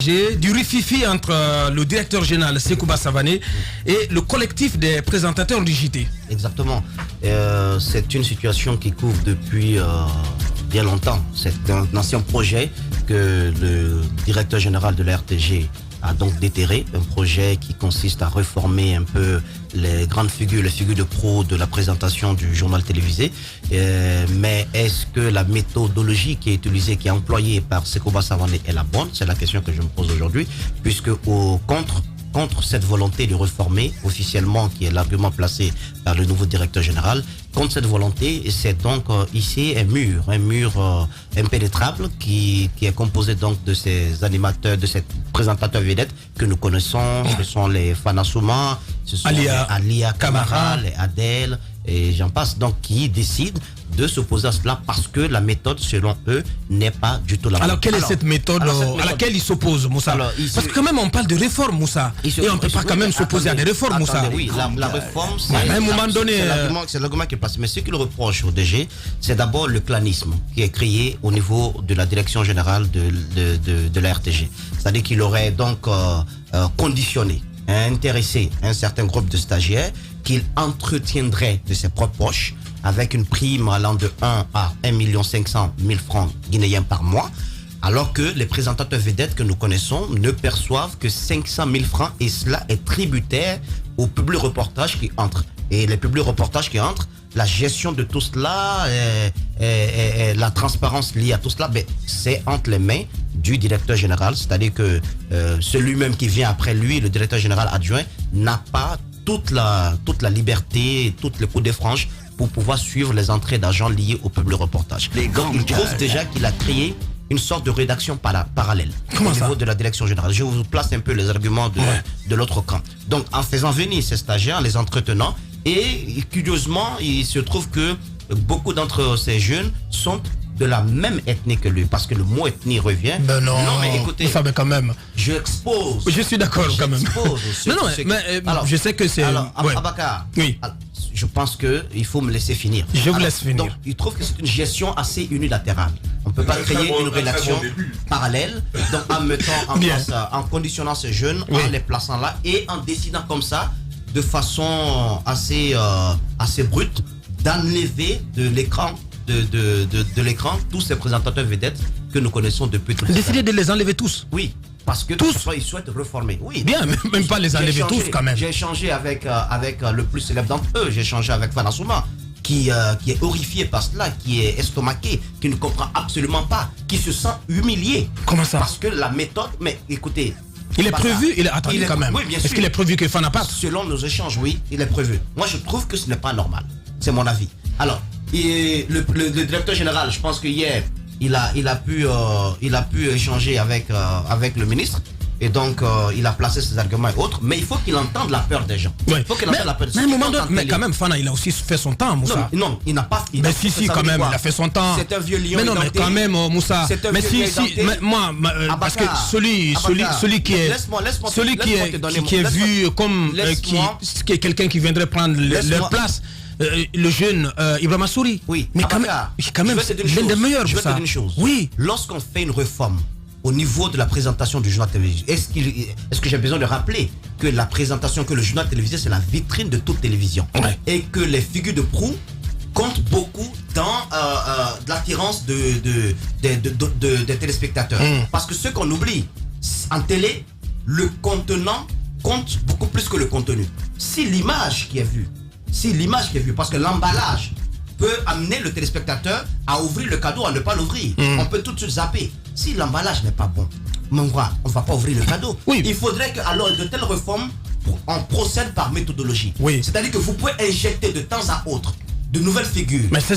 RTG, du rififi entre le directeur général Sekouba Savané et le collectif des présentateurs du JT. Exactement. C'est une situation qui couvre depuis bien longtemps. C'est un ancien projet que le directeur général de la RTG a donc déterré, un projet qui consiste à réformer un peu les grandes figures, les figures de pro de la présentation du journal télévisé. Mais est-ce que la méthodologie qui est utilisée, qui est employée par Sekouba Savané est la bonne? C'est la question que je me pose aujourd'hui, puisque contre cette volonté de réformer officiellement, qui est l'argument placé par le nouveau directeur général, contre cette volonté, c'est donc ici un mur impénétrable qui est composé donc de ces animateurs, de ces présentateurs vedettes que nous connaissons. Ce sont les Fanasouma, ce sont Alia Kamara, les Adèle, et j'en passe, donc qui décident de s'opposer à cela parce que la méthode, selon eux, n'est pas du tout la bonne. Alors, quelle est cette méthode à laquelle ils s'opposent, Moussa? Parce que quand même, on parle de réforme, Moussa. Et on ne peut pas quand même s'opposer à des réformes, Moussa. Oui, la réforme, c'est à un moment donné, c'est l'argument qui passe. Mais ce qu'il reproche au DG, c'est d'abord le clanisme qui est créé au niveau de la direction générale de la RTG. C'est-à-dire qu'il aurait donc conditionné, intéressé un certain groupe de stagiaires qu'il entretiendrait de ses propres poches avec une prime allant de 1 à 1 500 000 francs guinéens par mois, alors que les présentateurs vedettes que nous connaissons ne perçoivent que 500 000 francs, et cela est tributaire aux publics reportages qui entrent. Et les publics reportages qui entrent, la gestion de tout cela, la transparence liée à tout cela, c'est entre les mains du directeur général, c'est-à-dire que celui-même qui vient après lui, le directeur général adjoint, n'a pas toute la liberté, toutes les coups de franges pour pouvoir suivre les entrées d'argent liées au public reportage. Il trouve déjà qu'il a créé une sorte de rédaction parallèle au niveau de la direction générale. Je vous place un peu les arguments de l'autre camp. Donc, en faisant venir ces stagiaires, en les entretenant, et curieusement, il se trouve que beaucoup d'entre ces jeunes sont de la même ethnie que lui, parce que le mot ethnie revient. Ben non, mais écoutez, ça quand même. Je expose. Je suis d'accord quand même. Alors, je sais que c'est. Alors, Abakar, oui. Alors, je pense qu'il faut me laisser finir. Je vous laisse finir. Donc, il trouve que c'est une gestion assez unilatérale. On ne peut pas créer une rédaction parallèle, donc en mettant en place, en conditionnant ces jeunes, en les plaçant là, et en décidant comme ça, de façon assez brute, d'enlever de l'écran de l'écran tous ces présentateurs vedettes que nous connaissons depuis tout. Décider de les enlever tous? Oui, parce que tous ils souhaitent reformer. Oui. Bien, même pas les enlever tous quand même. J'ai échangé avec le plus célèbre d'entre eux. J'ai échangé avec Fanasouma, qui est horrifié par cela, qui est estomaqué, qui ne comprend absolument pas, qui se sent humilié. Comment ça? Parce que la méthode, mais écoutez. Il est prévu, attendez quand même. Oui, bien sûr. Est-ce qu'il est prévu que Fana parte? Selon nos échanges, oui, il est prévu. Moi, je trouve que ce n'est pas normal. C'est mon avis. Alors, et le directeur général, je pense que hier, il a pu échanger avec le ministre. Et donc, il a placé ses arguments et autres. Mais il faut qu'il entende la peur des gens. Oui. Il faut qu'il entende la peur des gens. Mais quand même, Fana, il a aussi fait son temps, Moussa. Non, il n'a pas. Mais si, quand même, il a fait son temps. C'est un vieux lion. Mais non, mais quand même, Moussa. Mais si, moi, parce que celui qui est vu comme qui est quelqu'un qui viendrait prendre leur place. Le jeune Ibrahima Souri. Oui, mais quand même, c'est l'un des meilleurs. Je vais te dire une chose. Oui. Lorsqu'on fait une réforme au niveau de la présentation du journal télévisé, est-ce que j'ai besoin de rappeler que la présentation, que le journal télévisé, c'est la vitrine de toute télévision, et que les figures de proue comptent beaucoup dans l'attirance des téléspectateurs. Parce que ce qu'on oublie, en télé, le contenant compte beaucoup plus que le contenu. Si l'image qui est vue, parce que l'emballage peut amener le téléspectateur à ouvrir le cadeau, à ne pas l'ouvrir. On peut tout de suite zapper. Si l'emballage n'est pas bon, on ne va pas ouvrir le cadeau. Oui. Il faudrait que, alors, de telles réformes, on procède par méthodologie. Oui. C'est-à-dire que vous pouvez injecter de temps à autre de nouvelles figures. Mais c'est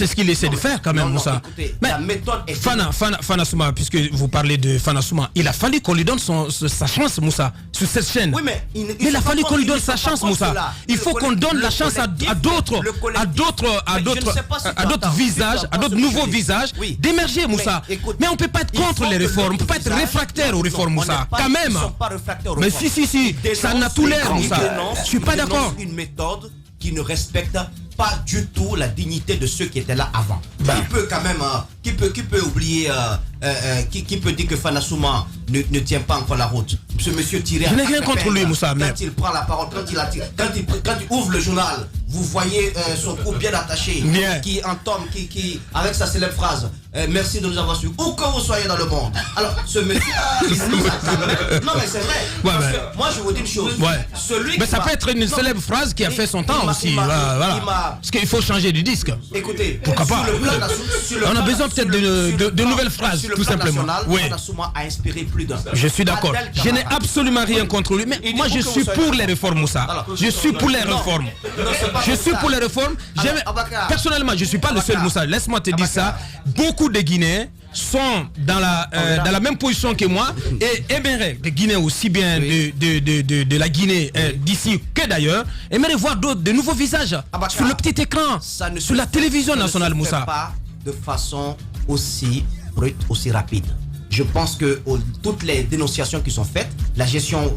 ce qu'il essaie de faire quand même, Moussa. Mais la méthode est... Fana Souma, puisque vous parlez de Fana Souma, il a fallu qu'on lui donne sa chance, Moussa, sur cette chaîne. Oui, mais il a fallu qu'on lui donne sa chance, Moussa. Il faut qu'on donne la chance à d'autres visages, à d'autres nouveaux visages d'émerger, Moussa. Mais on ne peut pas être contre les réformes, on ne peut pas être réfractaire aux réformes, Moussa. Quand même. Mais si, ça n'a tout l'air, Moussa. Je suis pas d'accord. Une méthode qui ne respecte pas du tout la dignité de ceux qui étaient là avant. Qui peut quand même, qui peut oublier, qui peut dire que Fana Souma ne tient pas encore la route. Ce monsieur tiré. Je n'ai rien contre lui, Moussa. Quand il prend la parole, quand il ouvre le journal, vous voyez son cou bien attaché, qui entame, qui avec sa célèbre phrase, merci de nous avoir suivis, où que vous soyez dans le monde. Alors, ce monsieur, non mais c'est vrai. Parce que moi, je vous dis une chose. Mais ça peut être une célèbre phrase qui a fait son temps aussi. Parce qu'il faut changer du disque. Écoutez, pourquoi pas? On a besoin peut-être de nouvelles phrases, tout simplement. Manassouma a inspiré plus d'un. Je suis d'accord. Je n'ai absolument rien contre lui, mais moi je suis pour les réformes, Moussa. Je suis pour les réformes. Je suis pour les réformes. Personnellement, je ne suis pas le seul, Moussa. Laisse-moi te dire ça. Beaucoup de Guinéens sont dans la même position que moi et aimeraient, des Guinéens aussi bien de la Guinée d'ici que d'ailleurs, aimeraient voir de nouveaux visages sur le petit écran, sur la télévision nationale, Moussa. Pas de façon aussi brute, aussi rapide. Je pense que toutes les dénonciations qui sont faites, la gestion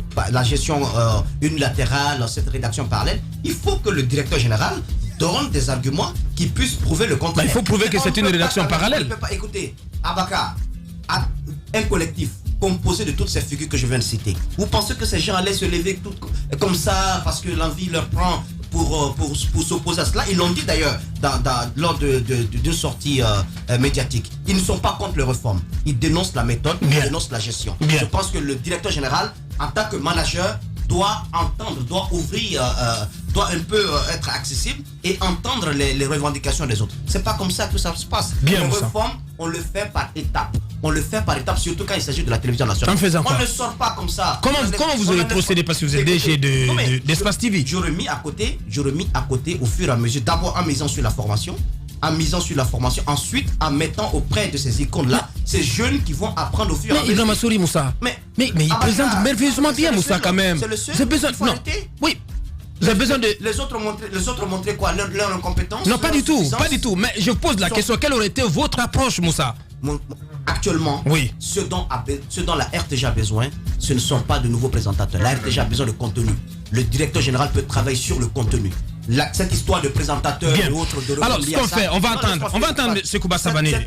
unilatérale, cette rédaction parallèle, il faut que le directeur général donne des arguments qui puissent prouver le contraire. Il faut prouver que c'est une rédaction parallèle. Écoutez, Abaka a un collectif composé de toutes ces figures que je viens de citer. Vous pensez que ces gens allaient se lever comme ça parce que l'envie leur prend pour s'opposer à cela? Ils l'ont dit d'ailleurs lors d'une sortie médiatique. Ils ne sont pas contre les réformes. Ils dénoncent la méthode, ils dénoncent la gestion. Je pense que le directeur général, en tant que manager, doit entendre, doit ouvrir, doit un peu être accessible et entendre les revendications des autres. C'est pas comme ça que ça se passe. Les réformes, on le fait par étapes. On le fait par étapes, surtout quand il s'agit de la télévision nationale. On ne sort pas comme ça. Comment vous allez procéder parce que vous êtes DG d'Espace TV? Je remis à côté au fur et à mesure, d'abord en misant sur la formation, ensuite en mettant auprès de ces icônes-là, ces jeunes qui vont apprendre au fur et à mesure. Mais Ibrahima Sory, Moussa. Mais il présente merveilleusement bien, Moussa, quand même. C'est le seul. J'ai besoin. Non. Oui. Vous avez besoin de. Les autres montraient quoi? Leur incompétence? Non, pas du tout. Pas du tout. Mais je pose la question, quelle aurait été votre approche, Moussa? Actuellement, oui. ce dont la RTG a besoin, ce ne sont pas de nouveaux présentateurs. La RTG a besoin de contenu. Le directeur général peut travailler sur le contenu. Cette histoire de présentateurs et autres... Alors, ce qu'on fait, on va entendre Sekouba Savané.